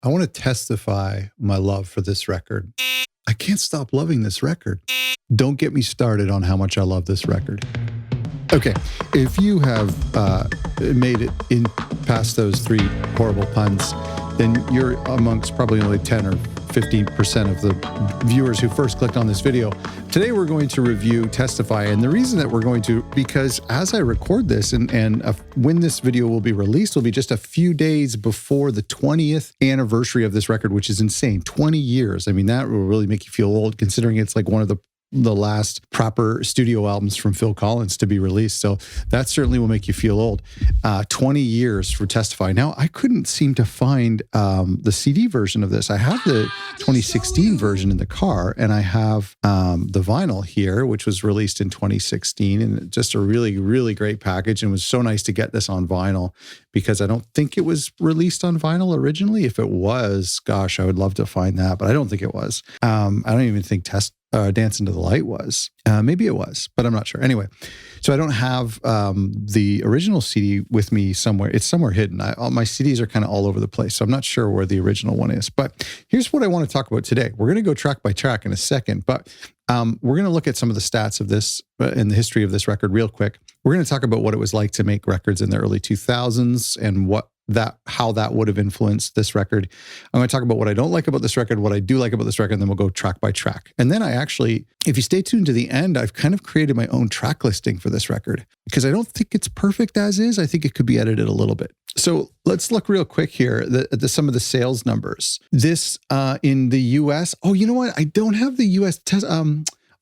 I want to testify my love for this record. I can't stop loving this record. Don't get me started on how much I love this record. Okay, if you have made it in past those three horrible puns, then you're amongst probably only 10 or 15% of the viewers who first clicked on this video. Today we're going to review Testify, and the reason that we're going to, because as I record this and when this video will be released will be just a few days before the 20th anniversary of this record, which is insane. 20 years. I mean, that will really make you feel old, considering it's like one of the last proper studio albums from Phil Collins to be released. So that certainly will make you feel old. 20 years for Testify. Now, I couldn't seem to find the CD version of this. I have the 2016 version in the car, and I have the vinyl here, which was released in 2016, and just a really, really great package. And it was so nice to get this on vinyl, because I don't think it was released on vinyl originally. If it was, gosh, I would love to find that, but I don't think it was. I don't even think Dance Into the Light was. Maybe it was, but I'm not sure. Anyway, so I don't have the original CD with me somewhere. It's somewhere hidden. All my CDs are kind of all over the place, so I'm not sure where the original one is. But here's what I want to talk about today. We're going to go track by track in a second, but we're going to look at some of the stats of this in the history of this record real quick. We're going to talk about what it was like to make records in the early 2000s and how that would have influenced this record. I'm going to talk about what I don't like about this record, what I do like about this record, and then we'll go track by track. And then if you stay tuned to the end, I've kind of created my own track listing for this record, because I don't think it's perfect as is. I think it could be edited a little bit. So let's look real quick here at some of the sales numbers. This in the US, oh, you know what? I don't have the US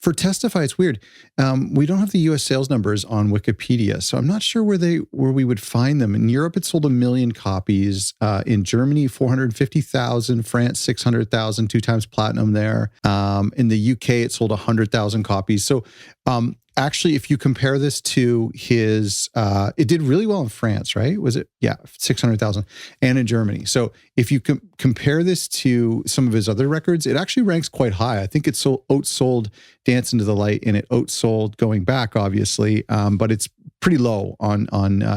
for Testify. It's weird. We don't have the U.S. sales numbers on Wikipedia, so I'm not sure where we would find them. In Europe, it sold 1 million copies. In Germany, 450,000. France, 600,000, 2 times platinum there. In the U.K., it sold 100,000 copies. So actually, if you compare this to his, it did really well in France, right? Was it? Yeah, 600,000. And in Germany. So if you compare this to some of his other records, it actually ranks quite high. I think it outsold Dance Into the Light, and it outsold Going Back, obviously. But it's pretty low on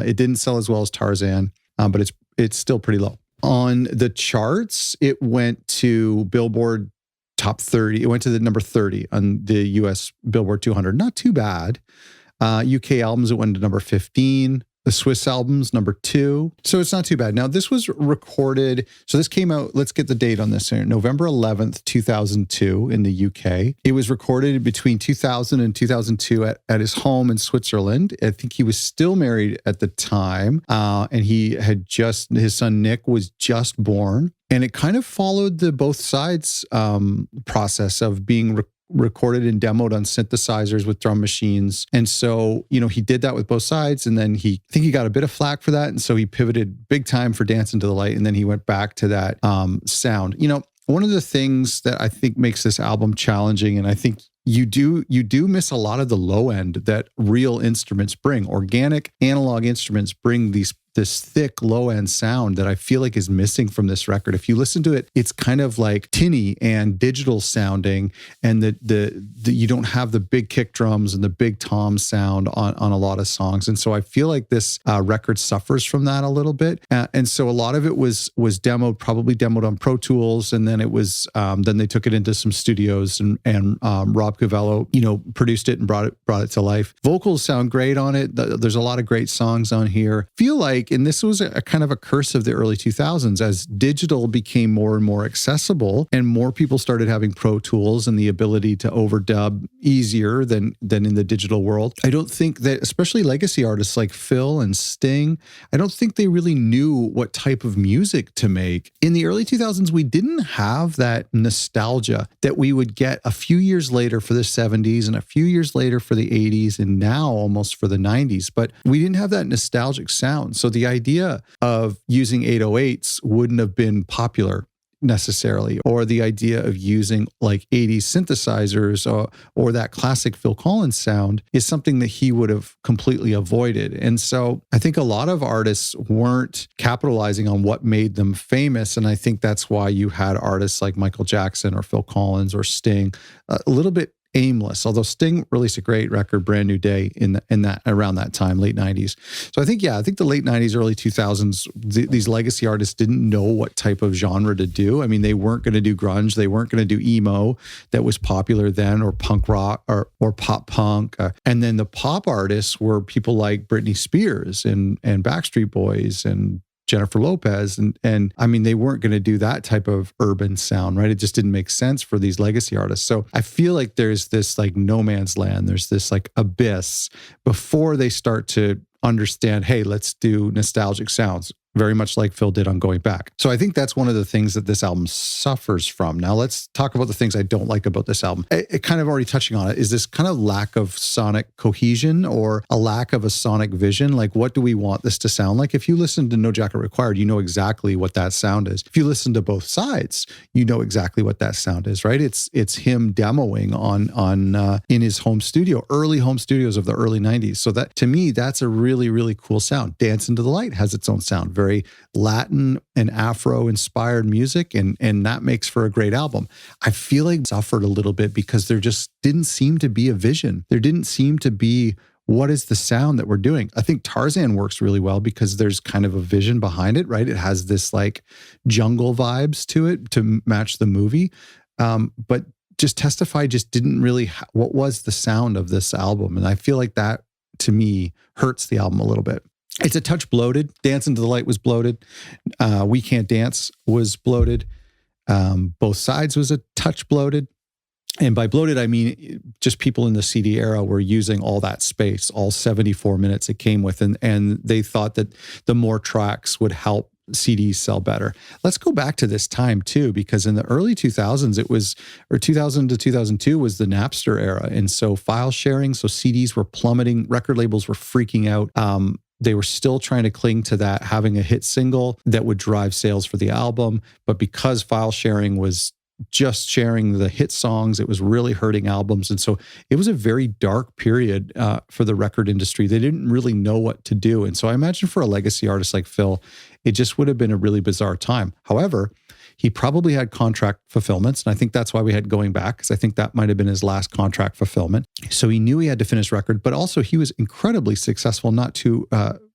it didn't sell as well as Tarzan, but it's still pretty low. On the charts, it went to Billboard Top 30. It went to the number 30 on the US Billboard 200. Not too bad. UK albums, it went to number 15. The Swiss albums, number 2. So it's not too bad. Now, this was recorded. So this came out, let's get the date on this here, November 11th, 2002 in the UK. It was recorded between 2000 and 2002 at his home in Switzerland. I think he was still married at the time. And his son Nick was just born. And it kind of followed the both sides process of being recorded and demoed on synthesizers with drum machines. And so, he did that with both sides. And then I think he got a bit of flack for that. And so he pivoted big time for Dance Into the Light. And then he went back to that sound. One of the things that I think makes this album challenging, and I think you do miss a lot of the low end that real instruments bring. Organic analog instruments bring this thick low end sound that I feel like is missing from this record. If you listen to it, it's kind of like tinny and digital sounding, and you don't have the big kick drums and the big tom sound on a lot of songs. And so I feel like this record suffers from that a little bit. And so a lot of it was probably demoed on Pro Tools, and then it was then they took it into some studios, and Rob Cavallo, produced it and brought it to life. Vocals sound great on it. There's a lot of great songs on here. Feel like, and this was a kind of a curse of the early 2000s, as digital became more and more accessible, and more people started having Pro Tools and the ability to overdub easier than in the digital world. I don't think that, especially legacy artists like Phil and Sting, I don't think they really knew what type of music to make. In the early 2000s, we didn't have that nostalgia that we would get a few years later for the 70s and a few years later for the 80s, and now almost for the 90s. But we didn't have that nostalgic sound. So the idea of using 808s wouldn't have been popular necessarily, or the idea of using like 80s synthesizers or that classic Phil Collins sound is something that he would have completely avoided. And so I think a lot of artists weren't capitalizing on what made them famous. And I think that's why you had artists like Michael Jackson or Phil Collins or Sting a little bit aimless. Although Sting released a great record, Brand New Day, in that around that time, late 90s. So I think the late 90s, early 2000s, these legacy artists didn't know what type of genre to do. I mean, they weren't going to do grunge, they weren't going to do emo that was popular then, or punk rock or pop punk. And then the pop artists were people like Britney Spears and Backstreet Boys and Jennifer Lopez. And I mean, they weren't going to do that type of urban sound, right? It just didn't make sense for these legacy artists. So I feel like there's this like no man's land. There's this like abyss before they start to understand, hey, let's do nostalgic sounds, very much like Phil did on Going Back. So I think that's one of the things that this album suffers from. Now let's talk about the things I don't like about this album. It kind of already touching on it is this kind of lack of sonic cohesion or a lack of a sonic vision. Like, what do we want this to sound like? If you listen to No Jacket Required, you know exactly what that sound is. If you listen to both sides, you know exactly what that sound is, right? It's him demoing on in his home studio, early home studios of the early 90s. So that, to me, that's a really, really cool sound. Dance Into the Light has its own sound, very Latin and Afro inspired music, and that makes for a great album. I feel like it suffered a little bit because there just didn't seem to be a vision. There didn't seem to be, what is the sound that we're doing? I think Tarzan works really well because there's kind of a vision behind it, right? It has this like jungle vibes to it to match the movie. But just Testify just didn't really, what was the sound of this album? And I feel like that, to me, hurts the album a little bit. It's a touch bloated. Dance Into the Light was bloated. We Can't Dance was bloated. Both Sides was a touch bloated. And by bloated, I mean just people in the CD era were using all that space, all 74 minutes it came with. And they thought that the more tracks would help CDs sell better. Let's go back to this time too, because in the early 2000s, it was, or 2000 to 2002 was the Napster era. And so file sharing, so CDs were plummeting, record labels were freaking out. They were still trying to cling to that, having a hit single that would drive sales for the album. But because file sharing was just sharing the hit songs, it was really hurting albums. And so it was a very dark period for the record industry. They didn't really know what to do. And so I imagine for a legacy artist like Phil, it just would have been a really bizarre time. However, he probably had contract fulfillments. And I think that's why we had Going Back, because I think that might have been his last contract fulfillment. So he knew he had to finish record, but also he was incredibly successful,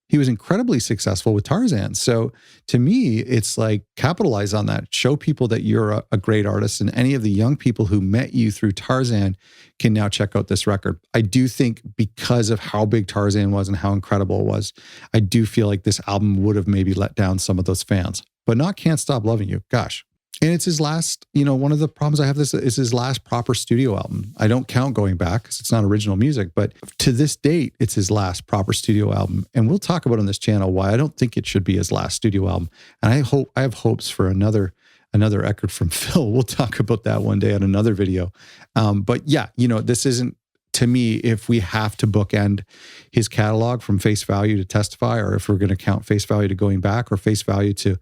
he was incredibly successful with Tarzan. So to me, it's like capitalize on that. Show people that you're a great artist, and any of the young people who met you through Tarzan can now check out this record. I do think because of how big Tarzan was and how incredible it was, I do feel like this album would have maybe let down some of those fans, but not Can't Stop Loving You. Gosh. And it's his last, one of the problems I have this is his last proper studio album. I don't count Going Back because it's not original music, but to this date, it's his last proper studio album. And we'll talk about on this channel why I don't think it should be his last studio album. And I have hopes for another record from Phil. We'll talk about that one day on another video. But yeah, this isn't, to me, if we have to bookend his catalog from Face Value to Testify, or if we're going to count Face Value to Going Back or Face Value to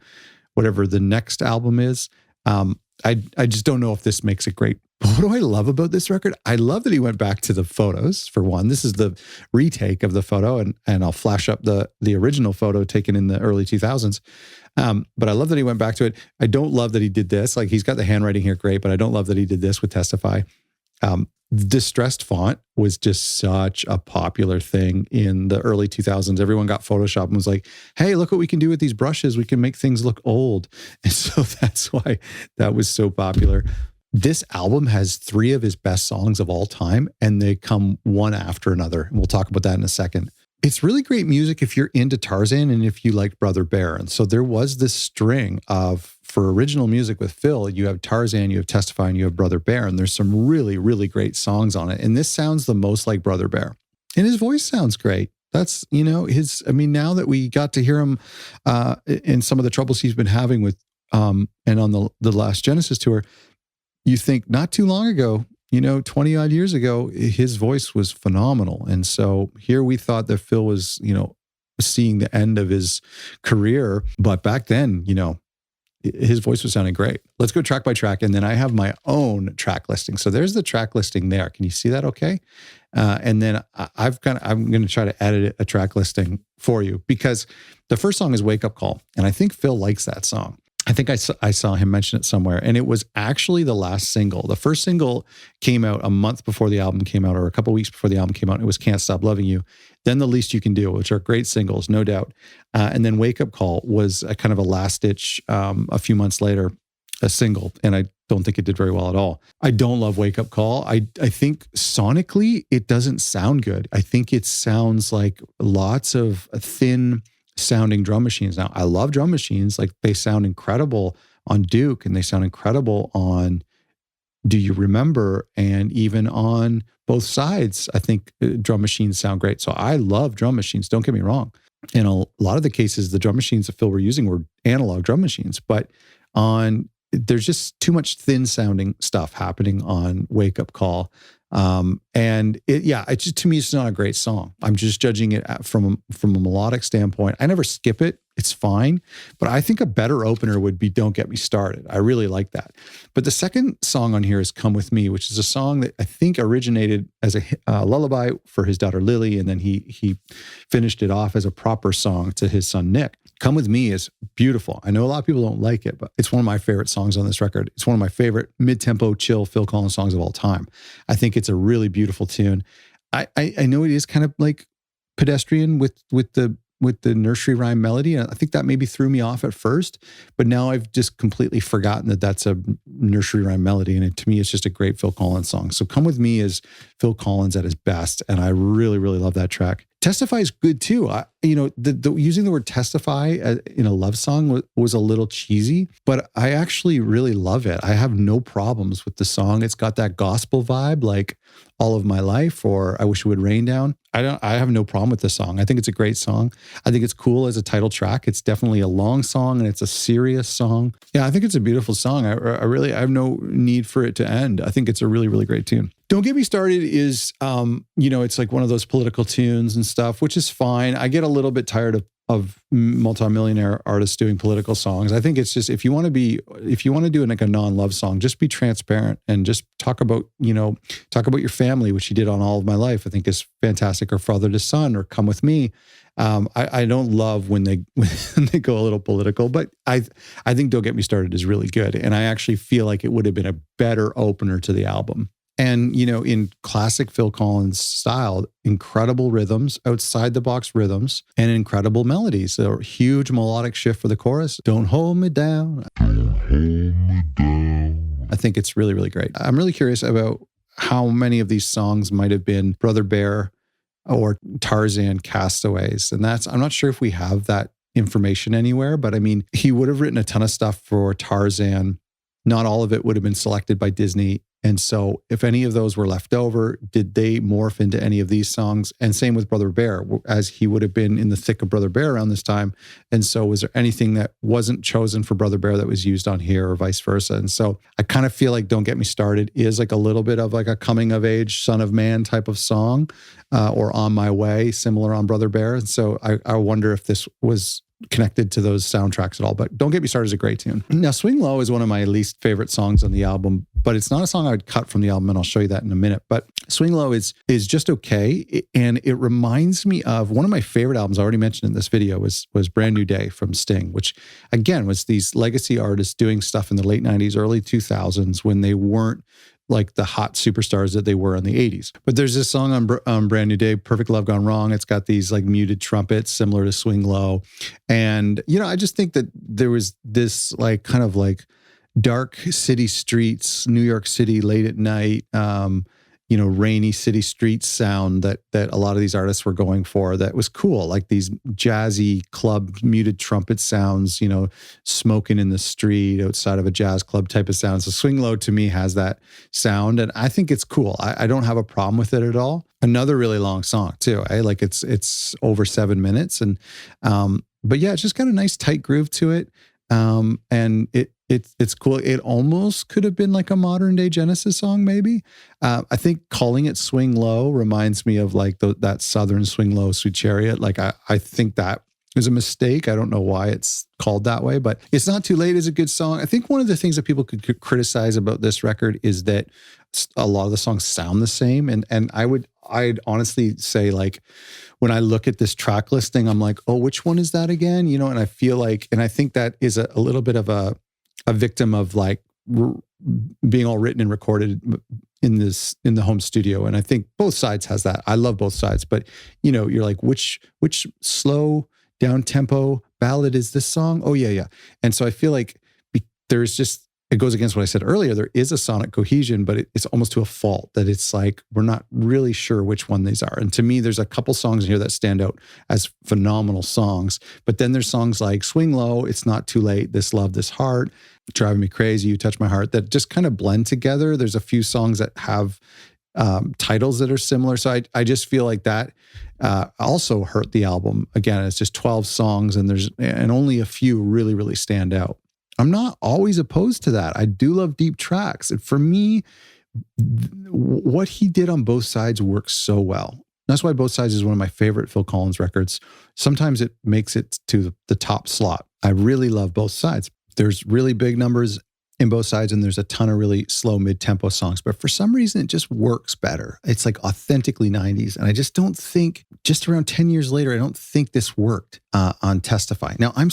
whatever the next album is, I just don't know if this makes it great. But what do I love about this record? I love that he went back to the photos, for one. This is the retake of the photo, and I'll flash up the original photo taken in the early 2000s. But I love that he went back to it. I don't love that he did this. Like, he's got the handwriting here, great, but I don't love that he did this with Testify. Distressed font was just such a popular thing in the early 2000s. Everyone got Photoshop and was like, hey, look what we can do with these brushes. We can make things look old. And so that's why that was so popular. This album has 3 of his best songs of all time, and they come one after another. And we'll talk about that in a second. It's really great music if you're into Tarzan and if you liked Brother Bear. And so there was this string of, for original music with Phil, you have Tarzan, you have Testify, and you have Brother Bear. And there's some really, really great songs on it. And this sounds the most like Brother Bear. And his voice sounds great. That's, now that we got to hear him in some of the troubles he's been having with, and on the last Genesis tour, you think not too long ago, 20 odd years ago, his voice was phenomenal. And so here we thought that Phil was, seeing the end of his career. But back then, his voice was sounding great. Let's go track by track. And then I have my own track listing. So there's the track listing there. Can you see that okay? And then I'm going to try to edit a track listing for you, because the first song is Wake Up Call. And I think Phil likes that song. I think I saw him mention it somewhere, and it was actually the last single. The first single came out a month before the album came out, or a couple weeks before the album came out. It was "Can't Stop Loving You." Then "The Least You Can Do," which are great singles, no doubt. And then "Wake Up Call" was a kind of a last ditch, a few months later, a single, and I don't think it did very well at all. I don't love "Wake Up Call." I think sonically it doesn't sound good. I think it sounds like lots of thin sounding drum machines. Now, I love drum machines. Like, they sound incredible on Duke, and they sound incredible on Do You Remember, and even on Both Sides. I think drum machines sound great. So I love drum machines. Don't get me wrong. In a lot of the cases, the drum machines that Phil were using were analog drum machines, but there's just too much thin sounding stuff happening on "Wake Up Call." And it just, to me, it's not a great song. I'm just judging it from a melodic standpoint. I never skip it. It's fine. But I think a better opener would be "Don't Get Me Started." I really like that. But the second song on here is "Come With Me," which is a song that I think originated as a lullaby for his daughter Lily. And then he finished it off as a proper song to his son Nick. "Come With Me" is beautiful. I know a lot of people don't like it, but it's one of my favorite songs on this record. It's one of my favorite mid-tempo, chill Phil Collins songs of all time. I think it's a really beautiful tune. I know it is kind of like pedestrian with the nursery rhyme melody. And I think that maybe threw me off at first, but now I've just completely forgotten that that's a nursery rhyme melody. And to me, it's just a great Phil Collins song. So "Come With Me" is Phil Collins at his best. And I really, really love that track. "Testify" is good too. Using the word "testify" in a love song was a little cheesy, but I actually really love it. I have no problems with the song. It's got that gospel vibe, like "All of My Life" or "I Wish It Would Rain Down." I have no problem with the song. I think it's a great song. I think it's cool as a title track. It's definitely a long song, and it's a serious song. Yeah, I think it's a beautiful song. I have no need for it to end. I think it's a really, really great tune. "Don't Get Me Started" is, it's like one of those political tunes and stuff, which is fine. I get a little bit tired of multimillionaire artists doing political songs. I think it's just, if you want to do like a non-love song, just be transparent and just talk about your family, which he did on "All of My Life." I think is fantastic, or "Father to Son," or "Come With Me." I don't love when they go a little political, but I think "Don't Get Me Started" is really good. And I actually feel like it would have been a better opener to the album. And, in classic Phil Collins style, incredible rhythms, outside the box rhythms, and incredible melodies. A huge melodic shift for the chorus. "Don't hold me down." I think it's really, really great. I'm really curious about how many of these songs might have been Brother Bear or Tarzan castaways. And I'm not sure if we have that information anywhere, but I mean, he would have written a ton of stuff for Tarzan. Not all of it would have been selected by Disney. And so if any of those were left over, did they morph into any of these songs? And same with Brother Bear, as he would have been in the thick of Brother Bear around this time. And so was there anything that wasn't chosen for Brother Bear that was used on here, or vice versa? And so I kind of feel like "Don't Get Me Started" is like a little bit of like a coming of age, Son of Man type of song, or "On My Way," similar on Brother Bear. And so I wonder if this was connected to those soundtracks at all. But "Don't Get Me Started" is a great tune. Now, "Swing Low" is one of my least favorite songs on the album, but it's not a song I would cut from the album, and I'll show you that in a minute. But "Swing Low" is just okay, and it reminds me of one of my favorite albums I already mentioned in this video was "Brand New Day" from Sting, which again was these legacy artists doing stuff in the late 90s, early 2000s when they weren't like the hot superstars that they were in the 80s. But there's this song on "Brand New Day," "Perfect Love Gone Wrong." It's got these like muted trumpets similar to "Swing Low." And, I just think that there was this like kind of like dark city streets, New York City late at night, rainy city streets sound that a lot of these artists were going for. That was cool. Like these jazzy club muted trumpet sounds, smoking in the street outside of a jazz club type of sound. So "Swing Low" to me has that sound, and I think it's cool. I don't have a problem with it at all. Another really long song too. Like it's over 7 minutes, and but yeah, it's just got a nice tight groove to it. And it's cool. It almost could have been like a modern day Genesis song, maybe. I think calling it "Swing Low" reminds me of like that Southern "Swing Low, Sweet Chariot." Like I think that It was a mistake. I don't know why it's called that way, but It's Not Too Late is a good song. I think one of the things that people could criticize about this record is that a lot of the songs sound the same. And I'd honestly say, like, when I look at this track listing, I'm like, oh, which one is that again? You know, and I feel like, and I think that is a little bit of a victim of like being all written and recorded in the home studio. And I think both sides has that. I love both sides, but you know, you're like, which slow down tempo ballad is this song? Oh yeah. And so I feel like there's just, it goes against what I said earlier. There is a sonic cohesion, but it's almost to a fault that it's like, we're not really sure which one these are. And to me, there's a couple songs in here that stand out as phenomenal songs, but then there's songs like Swing Low, It's Not Too Late, This Love, This Heart, Driving Me Crazy, You Touch My Heart, that just kind of blend together. There's a few songs that have titles that are similar. So I just feel like that also hurt the album. Again, it's just 12 songs and only a few really, really stand out. I'm not always opposed to that. I do love deep tracks. And for me, what he did on Both Sides works so well. That's why Both Sides is one of my favorite Phil Collins records. Sometimes it makes it to the top slot. I really love Both Sides. There's really big numbers in Both Sides, and there's a ton of really slow mid-tempo songs. But for some reason, it just works better. It's like authentically 90s. And I just don't think, just around 10 years later, I don't think this worked on Testify. Now, I'm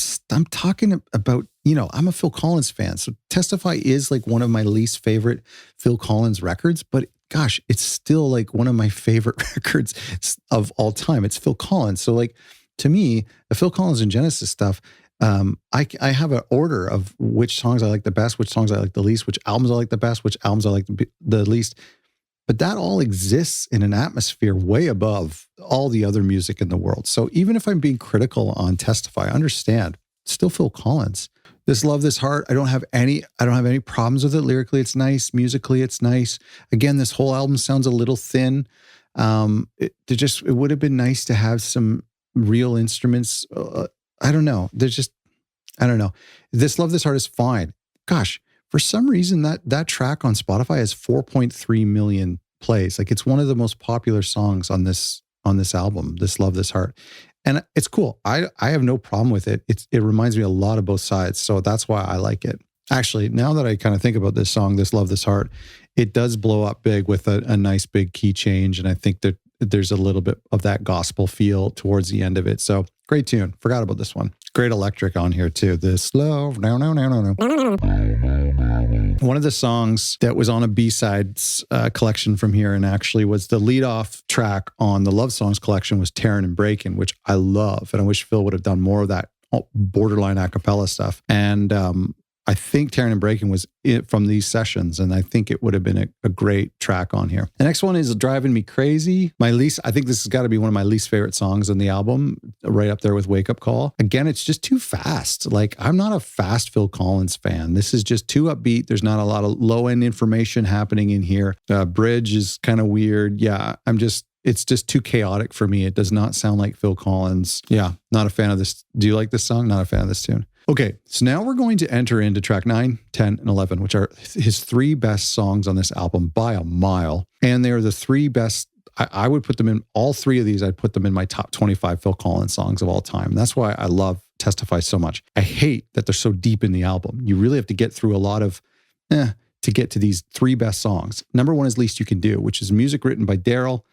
talking about, you know, I'm a Phil Collins fan. So Testify is like one of my least favorite Phil Collins records, but gosh, it's still like one of my favorite records of all time. It's Phil Collins. So like, to me, the Phil Collins and Genesis stuff, I have an order of which songs I like the best, which songs I like the least, which albums I like the best, which albums I like the least. But that all exists in an atmosphere way above all the other music in the world. So even if I'm being critical on Testify, I understand. It's still Phil Collins. This Love, This Heart, I don't have any problems with it. Lyrically, it's nice. Musically, it's nice. Again, this whole album sounds a little thin. It would have been nice to have some real instruments. I don't know. I don't know. This Love, This Heart is fine. Gosh, for some reason that track on Spotify has 4.3 million plays. Like, it's one of the most popular songs on this album, This Love, This Heart. And it's cool. I have no problem with it. It reminds me a lot of Both Sides. So that's why I like it. Actually, now that I kind of think about this song, This Love, This Heart, it does blow up big with a nice big key change. And I think that there's a little bit of that gospel feel towards the end of it. So great tune. Forgot about this one. Great electric on here too. This love. No. One of the songs that was on a B-sides collection from here, and actually was the lead-off track on the Love Songs collection, was Tearin' and Breakin', which I love. And I wish Phil would have done more of that borderline a cappella stuff. And I think Tearin' and Breakin' was it from these sessions, and I think it would have been a great track on here. The next one is Driving Me Crazy. I think this has got to be one of my least favorite songs on the album, right up there with Wake Up Call. Again, it's just too fast. Like, I'm not a fast Phil Collins fan. This is just too upbeat. There's not a lot of low-end information happening in here. Bridge is kind of weird. Yeah, it's just too chaotic for me. It does not sound like Phil Collins. Yeah, not a fan of this. Do you like this song? Not a fan of this tune. Okay, so now we're going to enter into track 9, 10, and 11, which are his three best songs on this album by a mile. And they're the three best. I would put them in, all three of these, I'd put them in my top 25 Phil Collins songs of all time. That's why I love Testify so much. I hate that they're so deep in the album. You really have to get through a lot of to get to these three best songs. Number one is Least You Can Do, which is music written by Daryl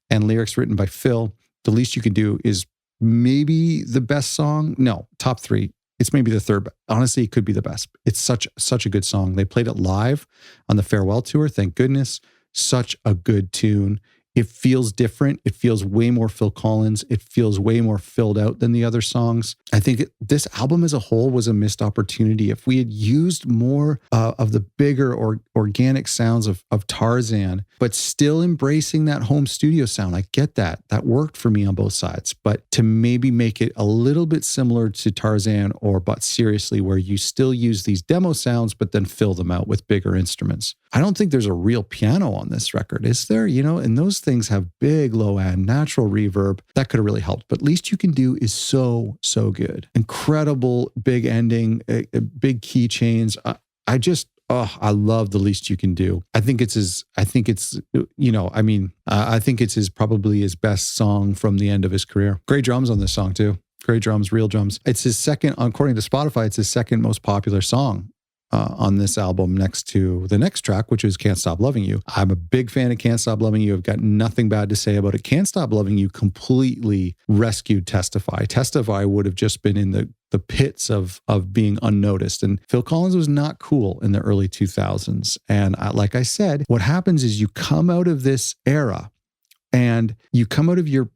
and lyrics written by Phil. The Least You Can Do is maybe the best song. No, top three. It's maybe the third, but honestly, it could be the best. It's such a good song. They played it live on the farewell tour. Thank goodness. Such a good tune. It feels different. It feels way more Phil Collins. It feels way more filled out than the other songs. I think this album as a whole was a missed opportunity. If we had used more of the bigger or organic sounds of Tarzan, but still embracing that home studio sound, I get that. That worked for me on Both Sides. But to maybe make it a little bit similar to Tarzan or But Seriously, where you still use these demo sounds, but then fill them out with bigger instruments. I don't think there's a real piano on this record, is there? You know, and those things have big low end, natural reverb. That could have really helped. But Least You Can Do is so good. Incredible big ending, big key chains. I love The Least You Can Do. I think it's probably his best song from the end of his career. Great drums on this song too. great drums, real drums. It's his second, according to Spotify, it's his second most popular song on this album, next to the next track, which is Can't Stop Loving You. I'm a big fan of Can't Stop Loving You. I've got nothing bad to say about it. Can't Stop Loving You completely rescued Testify. Testify would have just been in the pits of being unnoticed. And Phil Collins was not cool in the early 2000s. And like I said, what happens is you come out of this era and you come out of your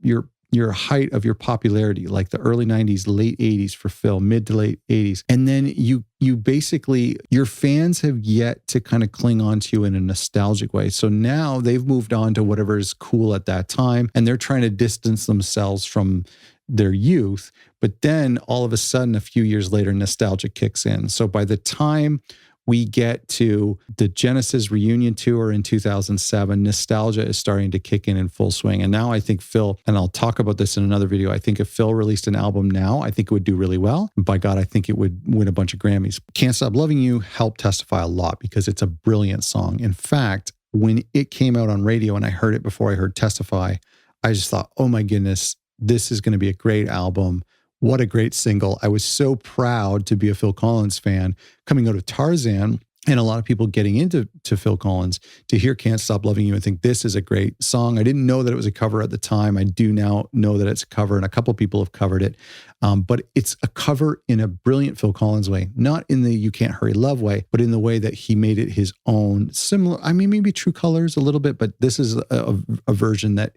height of your popularity, like the early 90s, late 80s for Phil, mid to late 80s. And then you basically, your fans have yet to kind of cling on to you in a nostalgic way. So now they've moved on to whatever is cool at that time, and they're trying to distance themselves from their youth. But then all of a sudden, a few years later, nostalgia kicks in. So by the time we get to the Genesis reunion tour in 2007, nostalgia is starting to kick in full swing. And now I think Phil, and I'll talk about this in another video, I think if Phil released an album now, I think it would do really well. By God, I think it would win a bunch of Grammys. Can't Stop Loving You helped Testify a lot because it's a brilliant song. In fact, when it came out on radio and I heard it before I heard Testify, I just thought, oh my goodness, this is going to be a great album. What a great single. I was so proud to be a Phil Collins fan coming out of Tarzan, and a lot of people getting into Phil Collins, to hear Can't Stop Loving You and think this is a great song. I didn't know that it was a cover at the time. I do now know that it's a cover, and a couple people have covered it. But it's a cover in a brilliant Phil Collins way, not in the You Can't Hurry Love way, but in the way that he made it his own. Similar, I mean, maybe True Colors a little bit, but this is a version that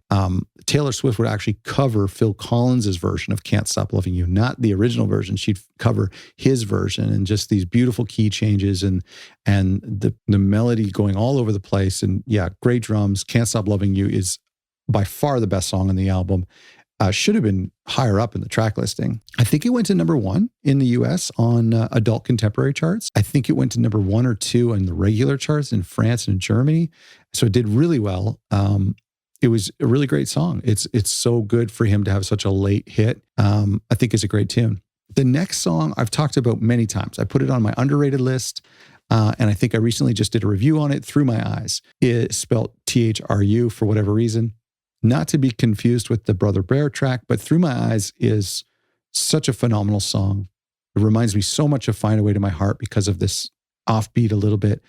Taylor Swift would actually cover Phil Collins's version of Can't Stop Loving You, not the original version. She'd cover his version, and just these beautiful key changes and the melody going all over the place. And yeah, great drums. Can't Stop Loving You is by far the best song on the album. Should have been higher up in the track listing. I think it went to #1 in the US on adult contemporary charts. I think it went to #1 or 2 in the regular charts in France and Germany. So it did really well. It was a really great song. It's so good for him to have such a late hit. I think it's a great tune. The next song I've talked about many times. I put it on my underrated list. And I think I recently just did a review on it, Through My Eyes. It's spelled THRU for whatever reason. Not to be confused with the Brother Bear track, but Through My Eyes is such a phenomenal song. It reminds me so much of Find a Way to My Heart because of this offbeat a little bit.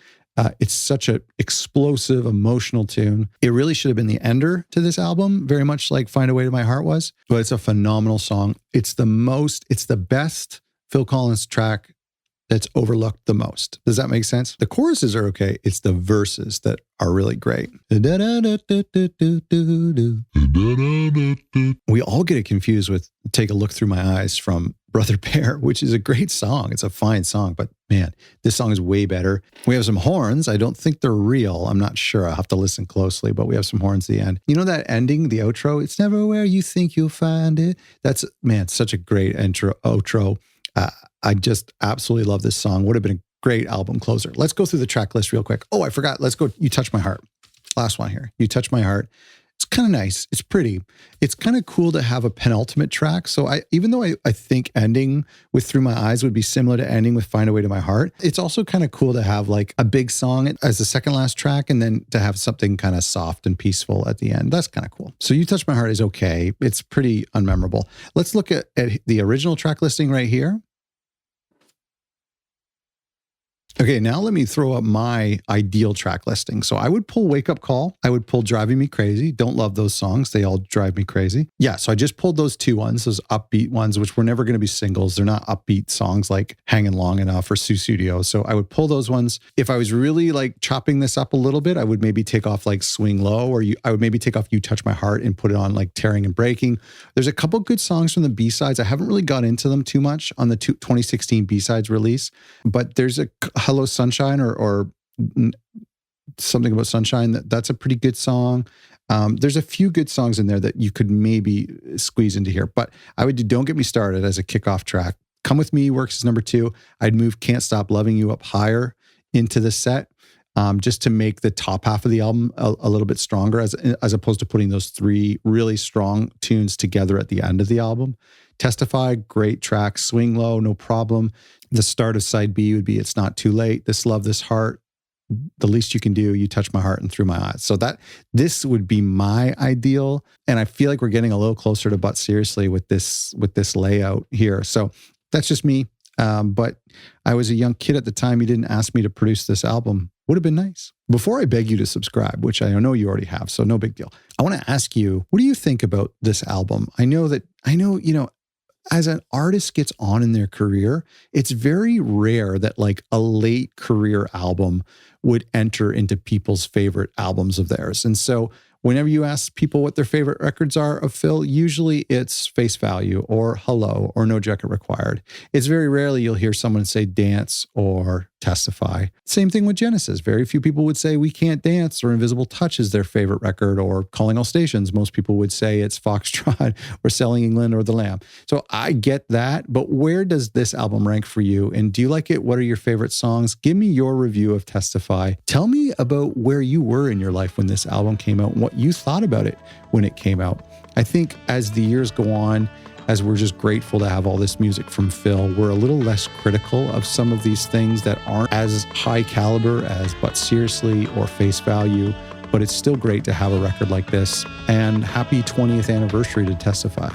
It's such an explosive, emotional tune. It really should have been the ender to this album, very much like Find a Way to My Heart was, but it's a phenomenal song. It's the best Phil Collins track that's overlooked the most. Does that make sense? The choruses are okay. It's the verses that are really great. We all get it confused with Take a Look Through My Eyes from Brother Bear, which is a great song. It's a fine song, but man, this song is way better. We have some horns. I don't think they're real. I'm not sure. I'll have to listen closely, but we have some horns at the end. You know that ending, the outro? It's never where you think you'll find it. That's, man, such a great outro. I just absolutely love this song. Would have been a great album closer. Let's go through the track list real quick. Oh, I forgot. Let's go. You Touch My Heart. Last one here. You Touch My Heart. It's kind of nice. It's pretty. It's kind of cool to have a penultimate track. So even though I think ending with Through My Eyes would be similar to ending with Find a Way to My Heart, it's also kind of cool to have like a big song as the second last track, and then to have something kind of soft and peaceful at the end. That's kind of cool. So You Touch My Heart is okay. It's pretty unmemorable. Let's look at the original track listing right here. Okay, now let me throw up my ideal track listing. So I would pull Wake Up Call. I would pull Driving Me Crazy. Don't love those songs. They all drive me crazy. Yeah, so I just pulled those two ones, those upbeat ones, which were never going to be singles. They're not upbeat songs like Hanging Long Enough or Studio. So I would pull those ones. If I was really like chopping this up a little bit, I would maybe take off like Swing Low, or I would maybe take off You Touch My Heart and put it on like Tearing and Breaking. There's a couple good songs from the B-sides. I haven't really got into them too much on the 2016 B-sides release, but there's a Hello Sunshine or Something About Sunshine. That's a pretty good song. There's a few good songs in there that you could maybe squeeze into here, but I would do Don't Get Me Started as a kickoff track. Come With Me works as #2. I'd move Can't Stop Loving You up higher into the set, just to make the top half of the album a little bit stronger, as opposed to putting those three really strong tunes together at the end of the album. Testify, great track. Swing Low, no problem. The start of side B would be It's Not Too Late. This Love, This Heart, the least you can do, you touch my heart and through my eyes. So this would be my ideal. And I feel like we're getting a little closer to But Seriously with this layout here. So that's just me. But I was a young kid at the time. You didn't ask me to produce this album. Would have been nice. Before I beg you to subscribe, which I know you already have, so no big deal. I want to ask you, what do you think about this album? I know, as an artist gets on in their career, it's very rare that like a late career album would enter into people's favorite albums of theirs. And so whenever you ask people what their favorite records are of Phil, usually it's Face Value or Hello or No Jacket Required. It's very rarely you'll hear someone say Dance or Testify. Same thing with Genesis. Very few people would say We Can't Dance or Invisible Touch is their favorite record, or Calling All Stations. Most people would say it's Foxtrot or Selling England or The Lamb. So I get that, but where does this album rank for you? And do you like it? What are your favorite songs? Give me your review of Testify. Tell me about where you were in your life when this album came out and what you thought about it when it came out. I think as the years go on, as we're just grateful to have all this music from Phil, we're a little less critical of some of these things that aren't as high caliber as But Seriously or Face Value, but it's still great to have a record like this. And happy 20th anniversary to Testify.